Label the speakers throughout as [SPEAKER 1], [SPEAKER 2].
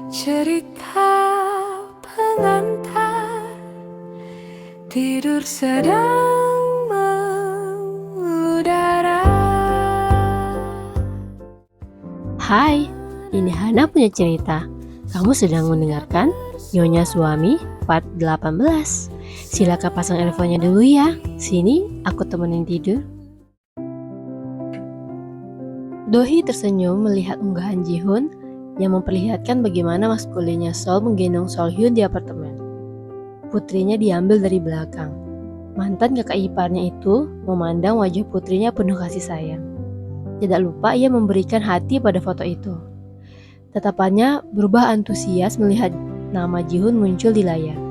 [SPEAKER 1] Cerita pengantar tidur sedang mengudara.
[SPEAKER 2] Hai, ini Hana punya cerita. Kamu sedang mendengarkan Nyonya Suami part 18. Silakan pasang earphone-nya dulu ya. Sini, aku temenin tidur. Dohee tersenyum melihat unggahan Ji-hoon yang memperlihatkan bagaimana maskulinnya Sol menggendong Sol-hyun di apartemen. Putrinya diambil dari belakang. Mantan kakak iparnya itu memandang wajah putrinya penuh kasih sayang. Tidak lupa ia memberikan hati pada foto itu. Tatapannya berubah antusias melihat nama Ji-hoon muncul di layar.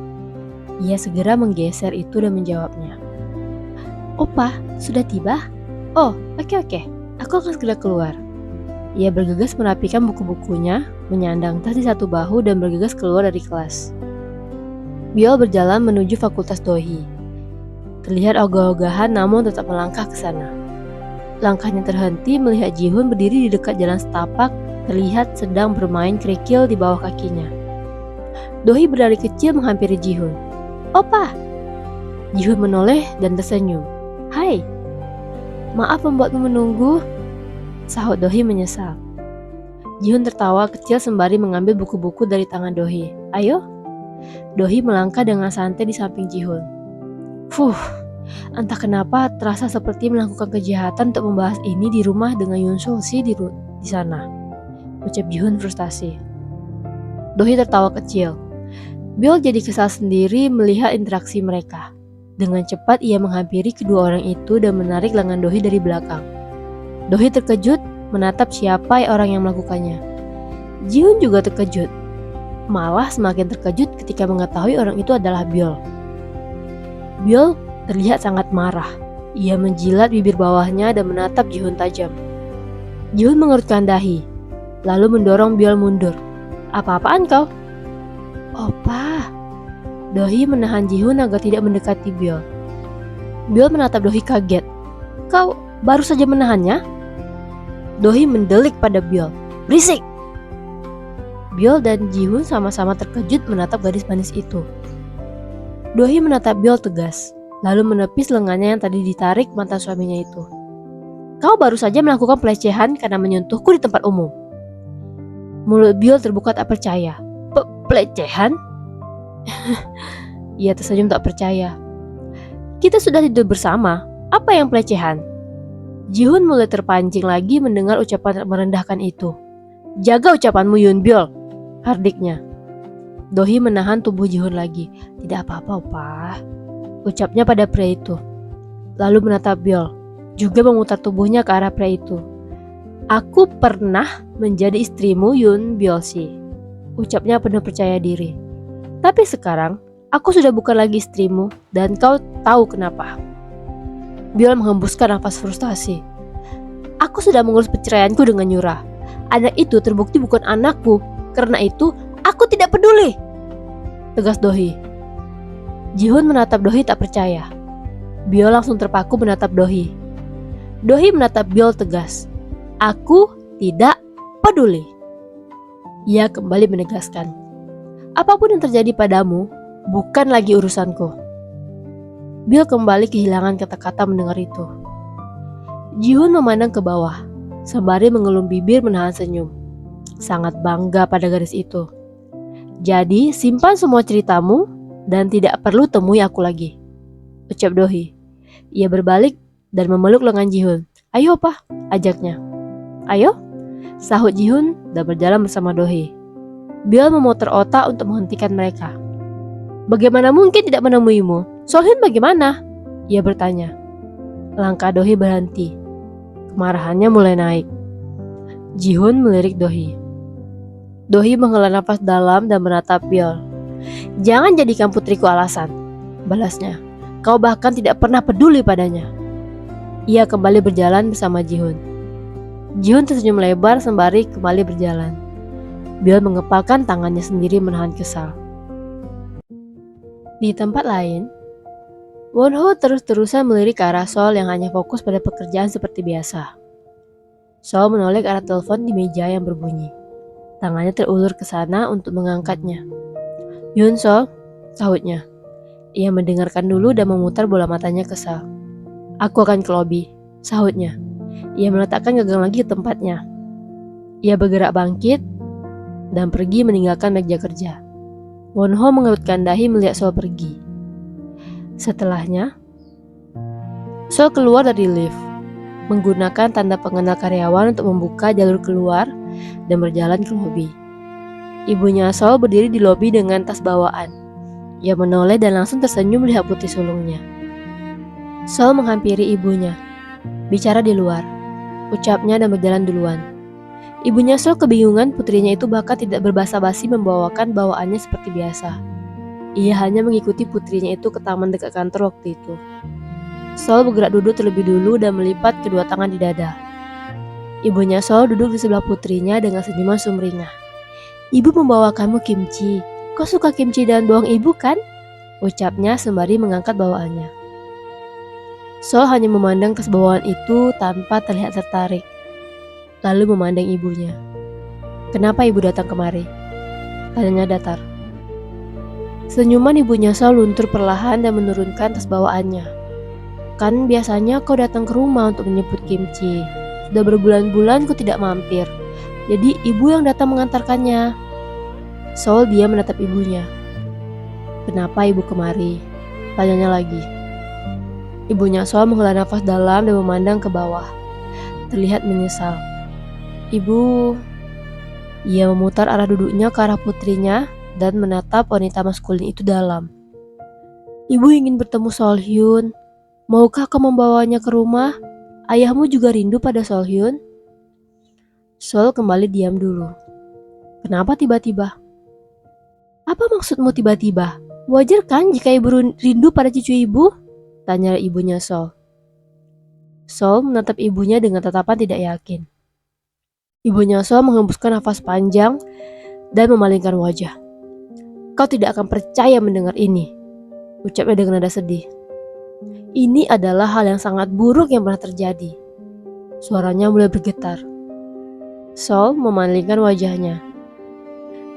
[SPEAKER 2] Ia segera menggeser itu dan menjawabnya. "Opa, sudah tiba? Oh, oke. Aku akan segera keluar." Ia bergegas merapikan buku-bukunya, menyandang tas di satu bahu dan bergegas keluar dari kelas. Biol berjalan menuju fakultas Dohee. Terlihat ogah-ogahan namun tetap melangkah ke sana. Langkahnya terhenti melihat Ji-hoon berdiri di dekat jalan setapak, terlihat sedang bermain kerikil di bawah kakinya. Dohee berlari kecil menghampiri Ji-hoon. "Opa!" Ji-hoon menoleh dan tersenyum. "Hai, maaf membuatmu menunggu," sahut Dohee menyesal. Ji-hoon tertawa kecil sembari mengambil buku-buku dari tangan Dohee. "Ayo." Dohee melangkah dengan santai di samping Ji-hoon. Entah kenapa terasa seperti melakukan kejahatan untuk membahas ini di rumah dengan Yoon Sol-si di sana, ucap Ji-hoon frustasi. Dohee tertawa kecil. Biol jadi kesal sendiri melihat interaksi mereka. Dengan cepat ia menghampiri kedua orang itu dan menarik lengan Dohee dari belakang. Dohee terkejut menatap siapa orang yang melakukannya. Ji-hoon juga terkejut. Malah semakin terkejut ketika mengetahui orang itu adalah Biol. Biol terlihat sangat marah. Ia menjilat bibir bawahnya dan menatap Ji-hoon tajam. Ji-hoon mengerutkan dahi, lalu mendorong Biol mundur. "Apa-apaan kau?" "Opa." Dohee menahan Ji-hoon agar tidak mendekati Biol. Biol menatap Dohee kaget. "Kau baru saja menahannya?" Dohee mendelik pada Biol. "Berisik!" Biol dan Ji-hoon sama-sama terkejut menatap gadis manis itu. Dohee menatap Biol tegas, lalu menepis lengannya yang tadi ditarik mantan suaminya itu. "Kau baru saja melakukan pelecehan karena menyentuhku di tempat umum." Mulut Biol terbuka tak percaya. "Pelecehan?" Ia tersenyum tak percaya. "Kita sudah tidur bersama. Apa yang pelecehan?" Ji-hoon mulai terpancing lagi mendengar ucapan merendahkan itu. "Jaga ucapanmu, Yoon Biol," hardiknya. Dohee menahan tubuh Ji-hoon lagi. "Tidak apa-apa, Opa," ucapnya pada pria itu. Lalu menatap Biol, juga memutar tubuhnya ke arah pria itu. "Aku pernah menjadi istrimu, Yoon Biol-si," ucapnya penuh percaya diri. "Tapi sekarang, aku sudah bukan lagi istrimu dan kau tahu kenapa." Biol menghembuskan nafas frustasi. "Aku sudah mengurus perceraianku dengan Yura. Anak itu terbukti bukan anakku. Karena itu, aku tidak peduli," tegas Dohee. Ji-hoon menatap Dohee tak percaya. Biol langsung terpaku menatap Dohee. Dohee menatap Biol tegas. "Aku tidak peduli." Ia kembali menegaskan, "Apapun yang terjadi padamu, bukan lagi urusanku." Biol kembali kehilangan kata-kata mendengar itu. Ji-hoon memandang ke bawah, sembari mengelum bibir menahan senyum. Sangat bangga pada gadis itu. "Jadi simpan semua ceritamu dan tidak perlu temui aku lagi," ucap Dohee. Ia berbalik dan memeluk lengan Ji-hoon. "Ayo Pak," ajaknya. "Ayo," sahut Ji-hoon dan berjalan bersama Dohee. Biol memutar otak untuk menghentikan mereka. "Bagaimana mungkin tidak menemuimu? Sol-hyun bagaimana?" ia bertanya. Langkah Dohee berhenti. Kemarahannya mulai naik. Ji-hoon melirik Dohee. Dohee menghela nafas dalam dan menatap Biol. "Jangan jadikan putriku alasan," balasnya. "Kau bahkan tidak pernah peduli padanya." Ia kembali berjalan bersama Ji-hoon. Ji-hoon tersenyum lebar sembari kembali berjalan. Biol mengepalkan tangannya sendiri menahan kesal. Di tempat lain, Won-ho terus-terusan melirik ke arah Sol yang hanya fokus pada pekerjaan seperti biasa. Sol menoleh ke arah telepon di meja yang berbunyi. Tangannya terulur ke sana untuk mengangkatnya. "Yun Sol," sahutnya. Ia mendengarkan dulu dan memutar bola matanya ke Sal. "Aku akan ke lobi," sahutnya. Ia meletakkan gagang lagi ke tempatnya. Ia bergerak bangkit dan pergi meninggalkan meja kerja. Wonho mengerutkan dahi melihat Sol pergi. Setelahnya, Sol keluar dari lift, menggunakan tanda pengenal karyawan untuk membuka jalur keluar dan berjalan ke lobi. Ibunya Sol berdiri di lobi dengan tas bawaan. Ia menoleh dan langsung tersenyum melihat putri sulungnya. Sol menghampiri ibunya. "Bicara di luar," ucapnya dan berjalan duluan. Ibunya Sol kebingungan putrinya itu bahkan tidak berbasa-basi membawakan bawaannya seperti biasa. Ia hanya mengikuti putrinya itu ke taman dekat kantor waktu itu. Sol bergerak duduk terlebih dulu dan melipat kedua tangan di dada. Ibunya Sol duduk di sebelah putrinya dengan senyuman sumringah. "Ibu membawakanmu kimchi. Kau suka kimchi dan bawang ibu kan?" ucapnya sembari mengangkat bawaannya. Sol hanya memandang tas bawaan itu tanpa terlihat tertarik. Lalu memandang ibunya. "Kenapa ibu datang kemari?" tanyanya datar. Senyuman ibunya Sol luntur perlahan dan menurunkan tas bawaannya. "Kan biasanya kau datang ke rumah untuk menjemput kimchi. Sudah berbulan-bulan kau tidak mampir. Jadi ibu yang datang mengantarkannya." Sol diam menatap ibunya. "Kenapa ibu kemari?" tanyanya lagi. Ibunya Sol menghela nafas dalam dan memandang ke bawah. Terlihat menyesal. "Ibu..." Ia memutar arah duduknya ke arah putrinya dan menatap wanita maskulin itu dalam. "Ibu ingin bertemu Sol Hyun. Maukah kau membawanya ke rumah? Ayahmu juga rindu pada Sol Hyun." Sol kembali diam dulu. "Kenapa tiba-tiba?" "Apa maksudmu tiba-tiba? Wajar kan jika ibu rindu pada cucu ibu?" tanya ibunya Sol. Sol menatap ibunya dengan tatapan tidak yakin. Ibunya Sol menghembuskan nafas panjang dan memalingkan wajah. "Kau tidak akan percaya mendengar ini," ucapnya dengan nada sedih. "Ini adalah hal yang sangat buruk yang pernah terjadi." Suaranya mulai bergetar. Sol memalingkan wajahnya.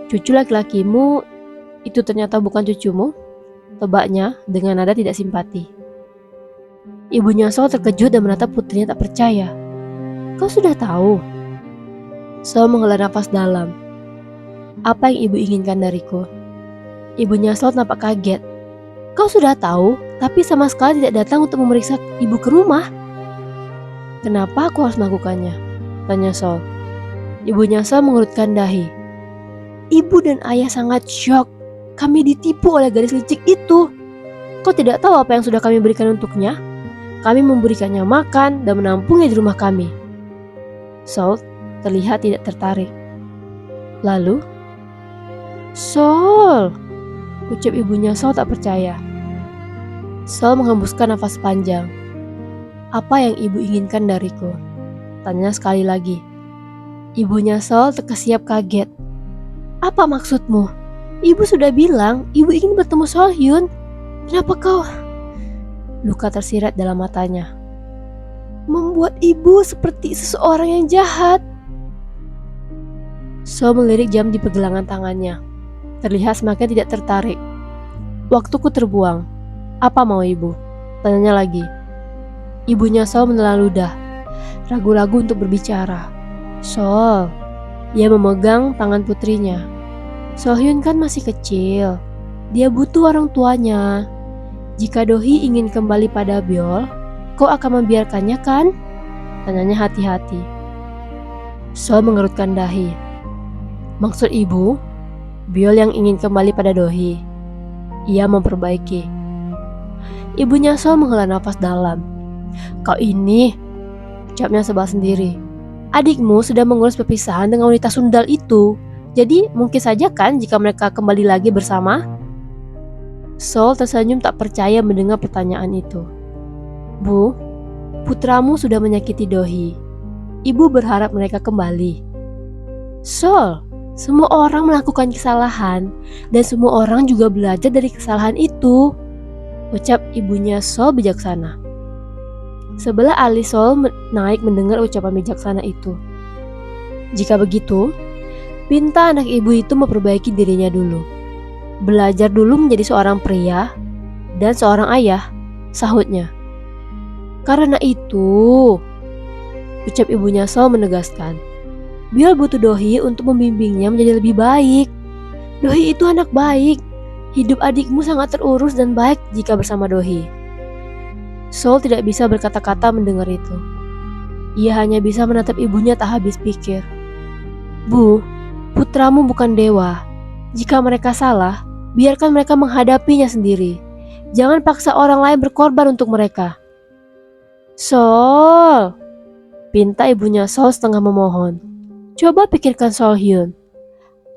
[SPEAKER 2] "Cucu laki-lakimu itu ternyata bukan cucumu?" tebaknya dengan nada tidak simpati. Ibunya Sol terkejut dan menatap putrinya tak percaya. "Kau sudah tahu?" Sol menghela nafas dalam. "Apa yang ibu inginkan dariku?" Ibunya Sol nampak kaget. "Kau sudah tahu, tapi sama sekali tidak datang untuk memeriksa ibu ke rumah?" "Kenapa aku harus melakukannya?" tanya Sol. Ibunya Sol mengerutkan dahi. "Ibu dan ayah sangat syok. Kami ditipu oleh gadis licik itu. Kau tidak tahu apa yang sudah kami berikan untuknya? Kami memberikannya makan dan menampungnya di rumah kami." Sol terlihat tidak tertarik. Lalu, "Sol," ucap ibunya Sol tak percaya. Sol menghembuskan nafas panjang. "Apa yang ibu inginkan dariku?" tanya sekali lagi. Ibunya Sol terkesiap kaget. "Apa maksudmu? Ibu sudah bilang ibu ingin bertemu Sol Hyun. Kenapa kau..." Luka tersirat dalam matanya. "Membuat ibu seperti seseorang yang jahat." Sol melirik jam di pergelangan tangannya. Terlihat semakin tidak tertarik. "Waktuku terbuang. Apa mau ibu?" tanyanya lagi. Ibunya Sol menelan ludah, ragu-ragu untuk berbicara. "Sol," ia memegang tangan putrinya. "Sol Hyun kan masih kecil. Dia butuh orang tuanya. Jika Dohee ingin kembali pada Byul, kau akan membiarkannya kan?" tanyanya hati-hati. Sol mengerutkan dahi. "Maksud ibu, Byul yang ingin kembali pada Dohee?" Ia memperbaiki. Ibunya Sol menghela nafas dalam. "Kau ini," ucapnya sebal sendiri. "Adikmu sudah mengurus perpisahan dengan wanita sundal itu. Jadi mungkin saja kan jika mereka kembali lagi bersama?" Sol tersenyum tak percaya mendengar pertanyaan itu. "Bu, putramu sudah menyakiti Dohee. Ibu berharap mereka kembali." "Sol, semua orang melakukan kesalahan dan semua orang juga belajar dari kesalahan itu," ucap ibunya Sol bijaksana. Sebelah alis Sol naik mendengar ucapan bijaksana itu. "Jika begitu, Pinta anak ibu itu memperbaiki dirinya dulu. Belajar dulu menjadi seorang pria dan seorang ayah, sahutnya. Karena itu, ucap ibunya Sol menegaskan, Biol butuh Dohi untuk membimbingnya menjadi lebih baik. Dohi itu anak baik. Hidup adikmu sangat terurus dan baik jika bersama Dohi. Sol tidak bisa berkata-kata mendengar itu. Ia hanya bisa menatap ibunya tak habis pikir. Bu, putramu bukan dewa. Jika mereka salah, biarkan mereka menghadapinya sendiri. Jangan paksa orang lain berkorban untuk mereka. Sol, pinta ibunya Sol setengah memohon. Coba pikirkan Sol Hyun.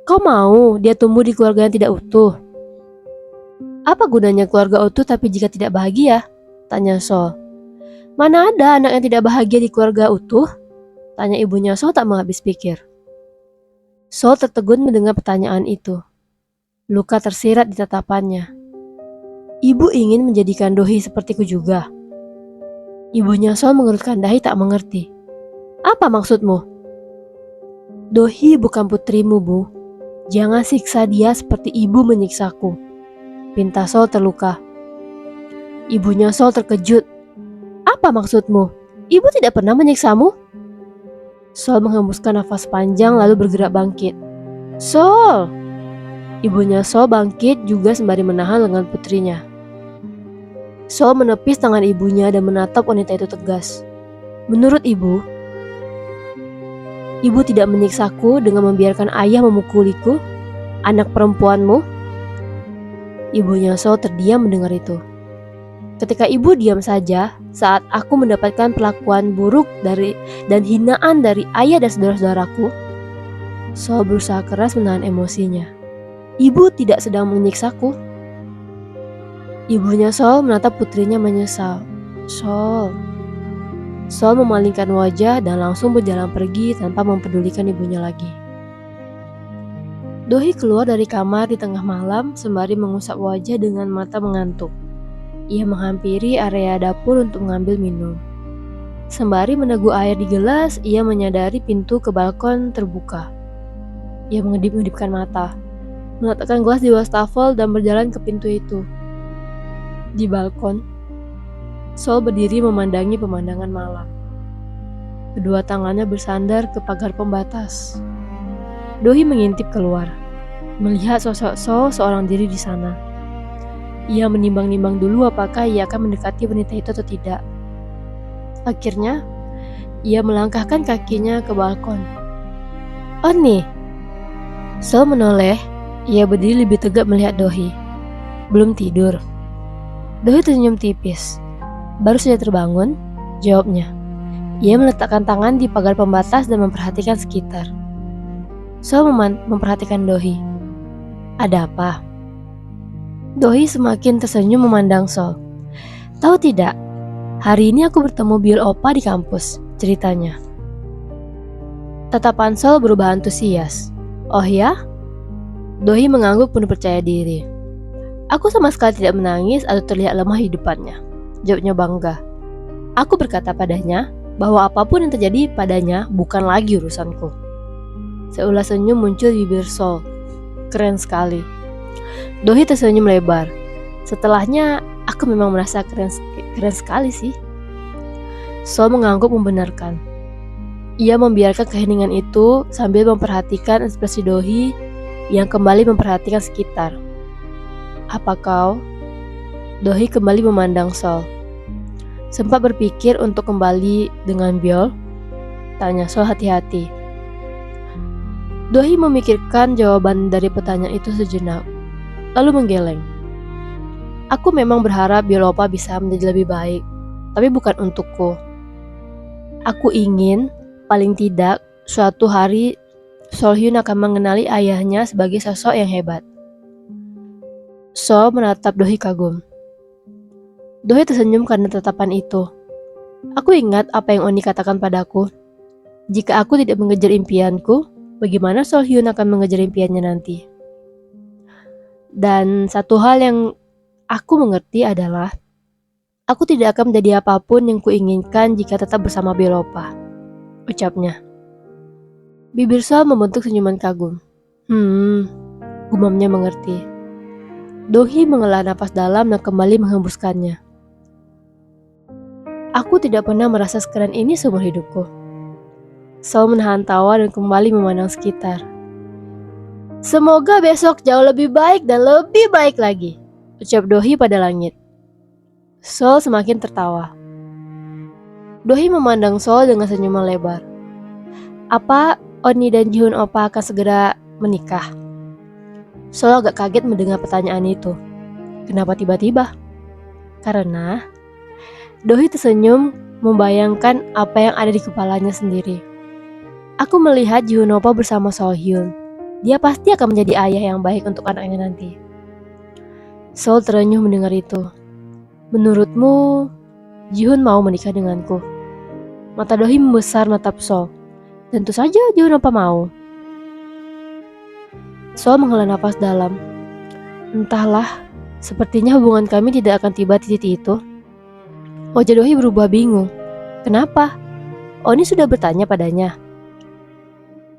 [SPEAKER 2] Kau mau dia tumbuh di keluarga yang tidak utuh? Apa gunanya keluarga utuh tapi jika tidak bahagia? Tanya Sol. Mana ada anak yang tidak bahagia di keluarga utuh? Tanya ibunya Sol tak menghabis pikir. Sol tertegun mendengar pertanyaan itu. Luka tersirat di tatapannya. Ibu ingin menjadikan Dohi sepertiku juga. Ibunya Sol mengerutkan dahi tak mengerti. Apa maksudmu? Dohi bukan putrimu, Bu. Jangan siksa dia seperti ibu menyiksaku. Pinta Sol terluka. Ibunya Sol terkejut. Apa maksudmu? Ibu tidak pernah menyiksamu? Sol menghembuskan nafas panjang lalu bergerak bangkit. Sol! Ibunya Sol bangkit juga sembari menahan lengan putrinya. Sol menepis tangan ibunya dan menatap wanita itu tegas. Menurut ibu tidak menyiksaku dengan membiarkan ayah memukuliku, anak perempuanmu? Ibunya Sol terdiam mendengar itu. Ketika ibu diam saja saat aku mendapatkan perlakuan buruk dan hinaan dari ayah dan saudara-saudaraku, Sol berusaha keras menahan emosinya. Ibu tidak sedang menyiksaku. Ibunya Sol menatap putrinya menyesal. Sol memalingkan wajah dan langsung berjalan pergi tanpa mempedulikan ibunya lagi. Dohi keluar dari kamar di tengah malam sembari mengusap wajah dengan mata mengantuk. Ia menghampiri area dapur untuk mengambil minum. Sembari meneguk air di gelas, ia menyadari pintu ke balkon terbuka. Ia mengedip-ngedipkan mata, meletakkan gelas di wastafel dan berjalan ke pintu itu. Di balkon, Sol berdiri memandangi pemandangan malam. Kedua tangannya bersandar ke pagar pembatas. Dohi mengintip keluar, melihat sosok Sol seorang diri di sana. Ia menimbang-nimbang dulu apakah ia akan mendekati wanita itu atau tidak. Akhirnya, ia melangkahkan kakinya ke balkon. Oh nih, Sol menoleh. Ia berdiri lebih tegak melihat Dohi. Belum tidur. Dohi tersenyum tipis. Baru saja terbangun, jawabnya. Ia meletakkan tangan di pagar pembatas dan memperhatikan sekitar. Sol memperhatikan Dohi. Ada apa? Dohi semakin tersenyum memandang Sol. Tahu tidak, hari ini aku bertemu Biol Opa di kampus, ceritanya. Tatapan Sol berubah antusias. Oh ya? Dohi mengangguk penuh percaya diri. Aku sama sekali tidak menangis atau terlihat lemah di depannya, jawabnya bangga. Aku berkata padanya bahwa apapun yang terjadi padanya bukan lagi urusanku. Seulas senyum muncul di bibir Sol. Keren sekali. Dohi tersenyum lebar. Setelahnya, aku memang merasa keren sekali sih. Sol mengangguk membenarkan. Ia membiarkan keheningan itu sambil memperhatikan ekspresi Dohi yang kembali memperhatikan sekitar. Apa kau? Dohi kembali memandang Sol. Sempat berpikir untuk kembali dengan Biol? Tanya Sol hati-hati. Dohi memikirkan jawaban dari pertanyaan itu sejenak, lalu menggeleng. Aku memang berharap Biol Opa bisa menjadi lebih baik, tapi bukan untukku. Aku ingin, paling tidak, suatu hari Sol Hyun akan mengenali ayahnya sebagai sosok yang hebat. Sol menatap Dohi kagum. Dohi tersenyum karena tatapan itu. Aku ingat apa yang Oni katakan padaku. Jika aku tidak mengejar impianku, bagaimana Sol Hyun akan mengejar impiannya nanti? Dan satu hal yang aku mengerti adalah, aku tidak akan menjadi apapun yang kuinginkan jika tetap bersama Biol Opa, ucapnya. Bibir Sol membentuk senyuman kagum. Gumamnya mengerti. Dohi menghela napas dalam dan kembali menghembuskannya. Aku tidak pernah merasa sekeren ini seumur hidupku. Sol menahan tawa dan kembali memandang sekitar. Semoga besok jauh lebih baik dan lebih baik lagi, ucap Dohi pada langit. Sol semakin tertawa. Dohi memandang Sol dengan senyuman lebar. Apa Oni dan Jihun Opa akan segera menikah? Sol agak kaget mendengar pertanyaan itu. Kenapa tiba-tiba? Karena Dohi tersenyum membayangkan apa yang ada di kepalanya sendiri. Aku melihat Jihun Opa bersama Sohyun. Dia pasti akan menjadi ayah yang baik untuk anaknya nanti. Sol terenyuh mendengar itu. Menurutmu, Jihun mau menikah denganku? Mata Dohi membesar menatap Sol. Tentu saja Jihun Opa mau. Sol menghela napas dalam. Entahlah, sepertinya hubungan kami tidak akan tiba di titik itu. Wajah Dohi berubah bingung. Kenapa? Oni sudah bertanya padanya.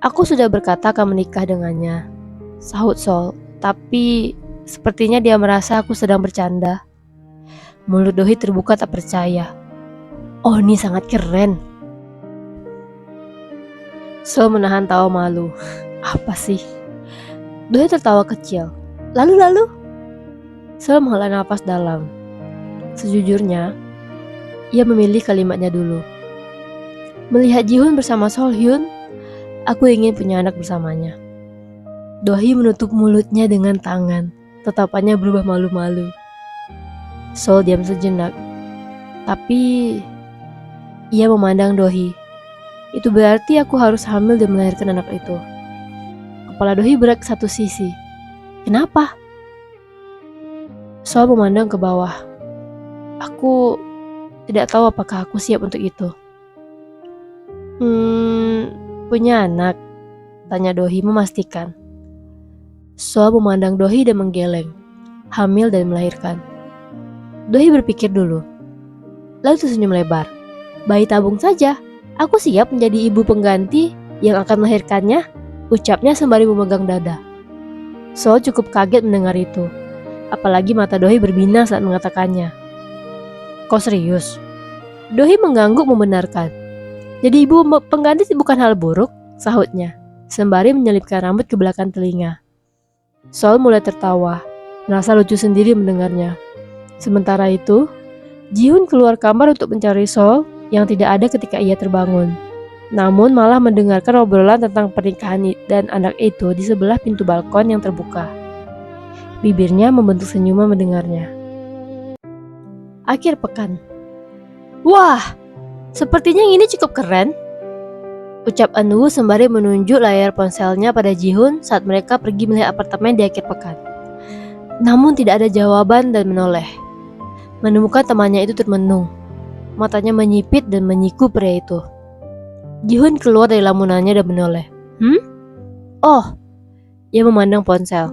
[SPEAKER 2] Aku sudah berkata akan menikah dengannya, sahut Sol, tapi sepertinya dia merasa aku sedang bercanda. Mulut Dohi terbuka tak percaya. Oh, ini sangat keren. Sol menahan tawa malu. Apa sih? Dohi tertawa kecil. Lalu? Sol menghela napas dalam. Sejujurnya, ia memilih kalimatnya dulu. Melihat Jihun bersama Sohyun, aku ingin punya anak bersamanya. Dohi menutup mulutnya dengan tangan. Tatapannya berubah malu-malu. Sol diam sejenak. Tapi ia memandang Dohi. Itu berarti aku harus hamil dan melahirkan anak itu. Kepala Dohi berat ke satu sisi. Kenapa? Sol memandang ke bawah. Aku tidak tahu apakah aku siap untuk itu. Punya anak? Tanya Dohi memastikan. Sol memandang Dohi dan menggeleng. Hamil dan melahirkan. Dohi berpikir dulu. Lalu tersenyum lebar. Bayi tabung saja. Aku siap menjadi ibu pengganti yang akan melahirkannya, ucapnya sembari memegang dada. Sol cukup kaget mendengar itu. Apalagi mata Dohi berbinar saat mengatakannya. Kau serius? Dohi mengangguk membenarkan. Jadi ibu pengganti bukan hal buruk, sahutnya, sembari menyelipkan rambut ke belakang telinga. Sol mulai tertawa, merasa lucu sendiri mendengarnya. Sementara itu, Jihun keluar kamar untuk mencari Sol yang tidak ada ketika ia terbangun. Namun malah mendengarkan obrolan tentang pernikahan dan anak itu di sebelah pintu balkon yang terbuka. Bibirnya membentuk senyuman mendengarnya. Akhir pekan. Wah! Sepertinya ini cukup keren, ucap Anwoo sembari menunjuk layar ponselnya pada Jihun saat mereka pergi melihat apartemen di akhir pekan. Namun tidak ada jawaban dan menoleh. Menemukan temannya itu termenung. Matanya menyipit dan menyiku pria itu. Jihun keluar dari lamunannya dan menoleh. Oh, ia memandang ponsel.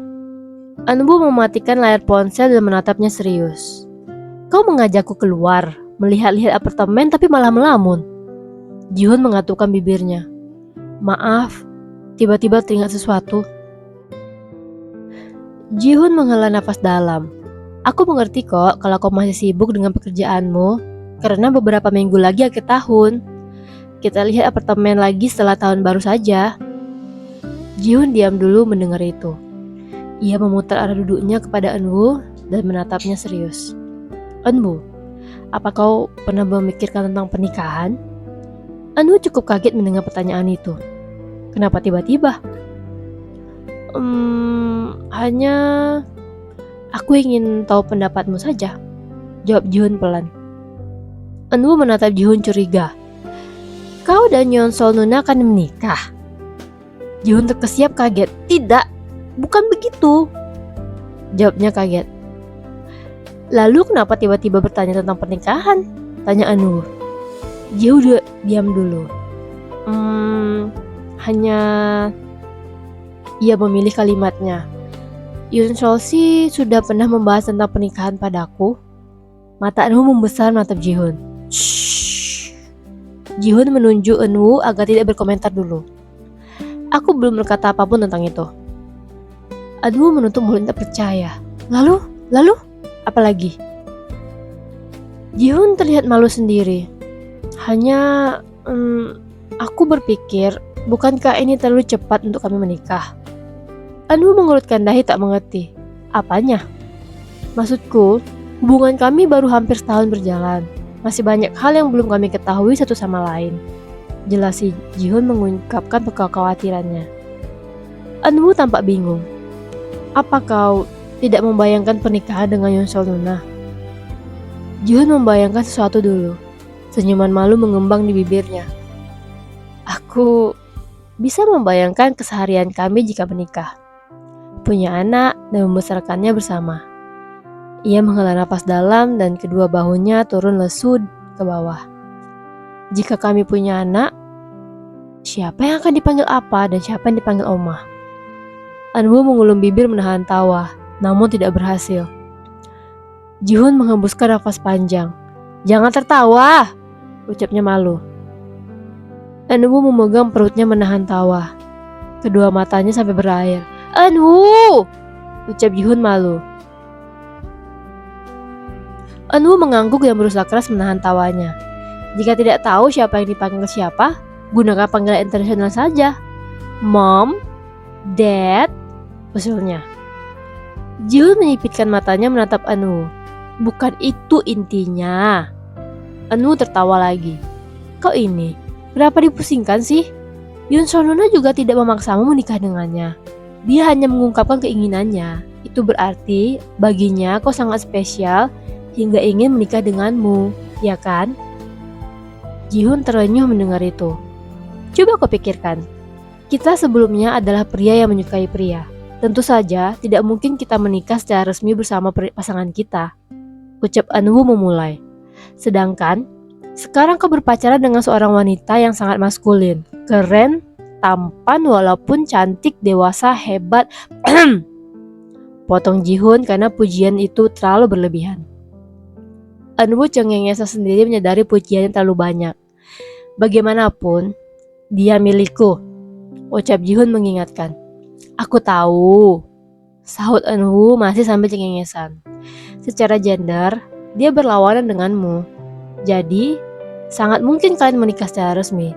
[SPEAKER 2] Anwoo mematikan layar ponsel dan menatapnya serius. Kau mengajakku keluar, melihat-lihat apartemen tapi malah melamun. Jihun mengatupkan bibirnya. Maaf, tiba-tiba teringat sesuatu. Jihun menghela nafas dalam. Aku mengerti kok kalau kau masih sibuk dengan pekerjaanmu, karena beberapa minggu lagi akhir tahun. Kita lihat apartemen lagi setelah tahun baru saja. Jihun diam dulu mendengar itu. Ia memutar arah duduknya kepada Anwoo dan menatapnya serius. Anwoo, apa kau pernah memikirkan tentang pernikahan? Anwoo cukup kaget mendengar pertanyaan itu. Kenapa tiba-tiba? Hanya aku ingin tahu pendapatmu saja, jawab Jihun pelan. Anwoo menatap Jihun curiga. Kau dan Yeon Sol Nuna akan menikah? Jihun terkesiap kaget. Tidak, bukan begitu, jawabnya kaget. Lalu kenapa tiba-tiba bertanya tentang pernikahan? Tanya Anwoo. Jihun diam dulu. Hanya ia memilih kalimatnya. Yeon Sol sih sudah pernah membahas tentang pernikahan padaku. Mata Anwoo membesar menatap Jihun. Shh. Jihun menunjuk Anwoo agar tidak berkomentar dulu. Aku belum berkata apapun tentang itu. Anwu menutup mulut tak percaya. Lalu? Apalagi? Jihun terlihat malu sendiri. Hanya, aku berpikir, bukankah ini terlalu cepat untuk kami menikah? Anwu mengerutkan dahi tak mengerti. Apanya? Maksudku, hubungan kami baru hampir setahun berjalan. Masih banyak hal yang belum kami ketahui satu sama lain. Jelas si Jihun mengungkapkan kekhawatirannya. Anwu tampak bingung. Apa kau tidak membayangkan pernikahan dengan Yoon Sol Nuna? Jihun membayangkan sesuatu dulu. Senyuman malu mengembang di bibirnya. Aku bisa membayangkan keseharian kami jika menikah. Punya anak dan membesarkannya bersama. Ia menghela napas dalam dan kedua bahunya turun lesu ke bawah. Jika kami punya anak, siapa yang akan dipanggil apa dan siapa yang dipanggil Oma? Anwu mengulum bibir menahan tawa, namun tidak berhasil. Jihun menghembuskan nafas panjang. Jangan tertawa, ucapnya malu. Anwu memegang perutnya menahan tawa. Kedua matanya sampai berair. Anwu, ucap Jihun malu. Anwu mengangguk dan berusaha keras menahan tawanya. Jika tidak tahu siapa yang dipanggil siapa, gunakan panggilan internasional saja. Mom, Dad, usulnya. Jihun menyipitkan matanya menatap Anwu. Bukan itu intinya. Anwu tertawa lagi. Kau ini, kenapa dipusingkan sih? Yoon Sol Nuna juga tidak memaksamu menikah dengannya. Dia hanya mengungkapkan keinginannya. Itu berarti baginya kau sangat spesial hingga ingin menikah denganmu, ya kan? Jihun terenyuh mendengar itu. Coba kau pikirkan. Kita sebelumnya adalah pria yang menyukai pria. Tentu saja tidak mungkin kita menikah secara resmi bersama pasangan kita. Ucap Anwu memulai. Sedangkan sekarang kau berpacaran dengan seorang wanita yang sangat maskulin, keren, tampan walaupun cantik, dewasa, hebat. Potong Jihun karena pujian itu terlalu berlebihan. Anwu cengengesan sendiri menyadari pujiannya terlalu banyak. Bagaimanapun, dia milikku, ucap Jihun mengingatkan. Aku tahu, sahut Anwu masih sambil cengengesan. Secara gender, dia berlawanan denganmu. Jadi, sangat mungkin kalian menikah secara resmi.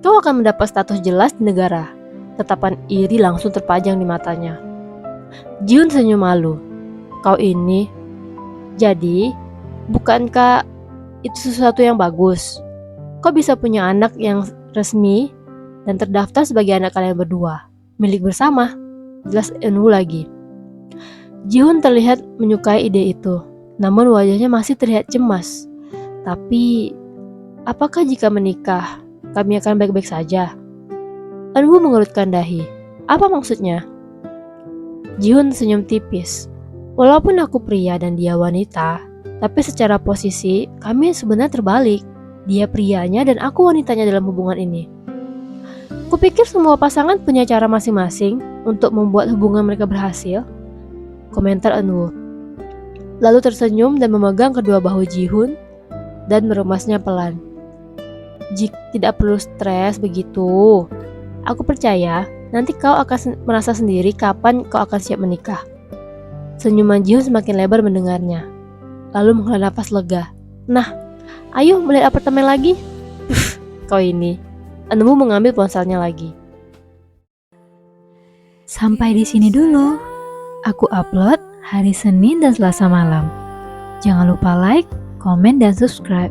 [SPEAKER 2] Kau akan mendapat status jelas di negara. Tatapan iri langsung terpajang di matanya. Jihun senyum malu. Kau ini, jadi, bukankah itu sesuatu yang bagus? Kau bisa punya anak yang resmi dan terdaftar sebagai anak kalian berdua, milik bersama. Jelas Anwu lagi. Jihun terlihat menyukai ide itu, namun wajahnya masih terlihat cemas. Tapi, apakah jika menikah, kami akan baik-baik saja? Anwu mengerutkan dahi. Apa maksudnya? Jihun senyum tipis. Walaupun aku pria dan dia wanita, tapi secara posisi, kami sebenarnya terbalik. Dia prianya dan aku wanitanya dalam hubungan ini. Kupikir semua pasangan punya cara masing-masing untuk membuat hubungan mereka berhasil. Komentar Anwu. Lalu tersenyum dan memegang kedua bahu Jihun dan meremasnya pelan. Jika tidak perlu stres begitu. Aku percaya nanti kau akan merasa sendiri kapan kau akan siap menikah. Senyuman Jihun semakin lebar mendengarnya. Lalu menghela napas lega. Nah, ayo melihat apartemen lagi. Kau ini. Anwu mengambil ponselnya lagi.
[SPEAKER 3] Sampai di sini dulu. Aku upload hari Senin dan Selasa malam. Jangan lupa like, komen, dan subscribe.